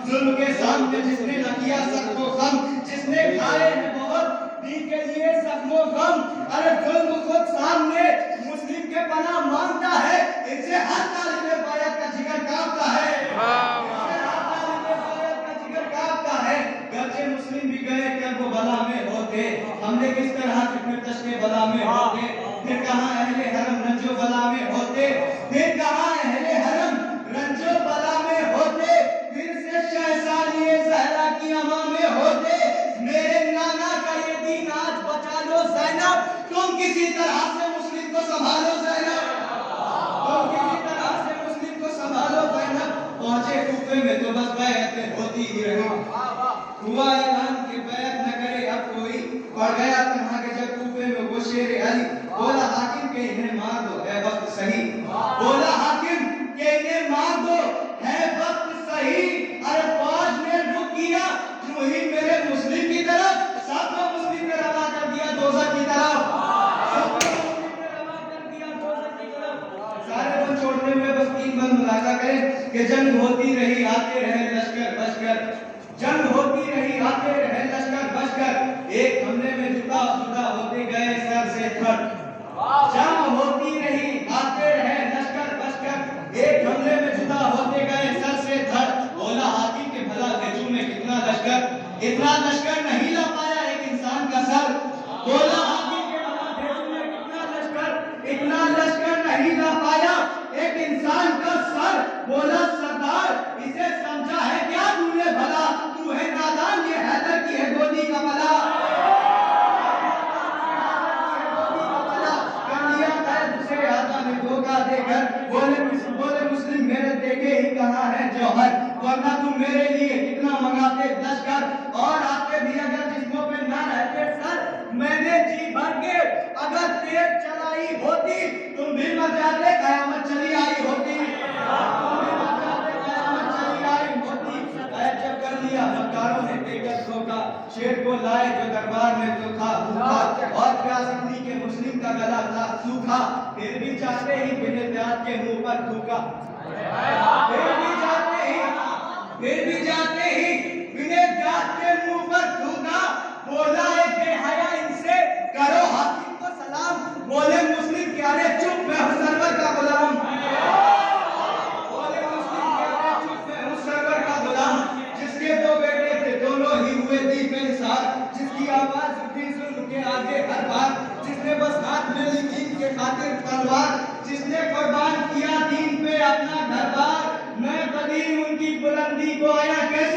जुल्म के सामने जिसने न किया सबको गम, जिसने खाए हैं बहुत दीन के लिए जख्मों गम। अरे जुल्म खुद सामने मुस्लिम के पनाह मांगता है, इनसे हर तालिबे बायत का जिगर कांपता है, इनसे हर तालिबे बायत का जिगर कांपता है। गर्चे मुस्लिम भी गए कब वो बला में होते, हमने किस तरह फिर तश्के बला में होते, फिर कहाँ अहले हरम रंजो बला में होते, फिर कहाँ अहले हरम रंजो बला में होते, फिर से शहजादिए ज़हरा की अमा में होते। मेरे नाना का ये दीन आज बचा लो ज़ैनब, तुम किसी तरह से मुस्लिम को संभालो ज़ैनब, तुम किसी तरह से मुस्लिम को संभालो ज़ैनब। पहुंचे कूफे में तो बस बैत होती ही रही, हुआ ऐलान कि बैत न करे अब कोई, पड़ गया तन्हा के जब कूफे में वो शेर अली। बोला हाकिम के इन्हें मार दो है वक्त सही, बोला हाकिम के इन्हें मार दो है वक्त सही। अरे फौज ने रुक किया जो ही मेरे मुस्लिम की तरफ, सबको मुस्लिम ने रवा कर दिया दोज़ख की तरफ, सबको मुस्लिम ने रवा कर दिया दोज़ख की तरफ। सारे बंद छोड़ते हुए बस 3 बंद मुलाजा करें कि जंग होती रही आते रहे लश्कर बचकर, जंग होती रही आते रहे लश्कर बचकर, एक हमले में जुदा जुदा होते गए सर से थर। जंग होती रही आते रहे लश्कर बचकर, एक हमले में जुदा होते गए सर से थर। बोला हाकिम के भला भेजूं में कितना लश्कर, इतना लश्कर नहीं ला पाया एक इंसान का सर। बोला हाकिम के भला भेजूं में कितना लश्कर, इतना लश्कर नहीं ला पाया एक इंसान का सर। बोला सरदार इसे समझा है क्या तूने भला, तू है नादान ये हैदर की है गोदी का भला, धोखा देकर। बोले मुस्लिम मेरे देखे ही कहाँ है जौहर, वरना तुम मेरे लिए कितना मंगाते लश्कर, और आते भी अगर जिस्मों पे ना रहते सर, मैंने जी भर के अगर तेज चलाई होती, तुम भी मर जाते कयामत चली आई होती, तुम भी मर जाते कयामत चली आई होती। जब कर लिया मक्कारों ने देकर धोखा, शेर को लाए जो दरबार में तो था भूखा, और प्यास इतनी के मुस्लिम का गला था सूखा, फिर भी चाहते ही बिन त्याग के मुंह पर थूका, फिर भी जाते ही बिन त्याग के मुंह पर थूका। बोला एक बेहया इनसे करो हाकिम को सलाम, बोले मुस्लिम क्या रे चुप मैं हूं सरवर का गुलाम, बोले मुस्लिम क्या रे चुप मैं हूं सरवर का गुलाम। जिसके 2 बेटे थे दोनों ही हुए दीन पे निसार, जिसकी आवाज उठी जुल्म के आगे हर बार, जिसने बस हाथ में ली दीन के खातिर तलवार, जिसने कुर्बान किया दीन पे अपना घर बार। मैं कदीम उनकी बुलंदी को आया कैसे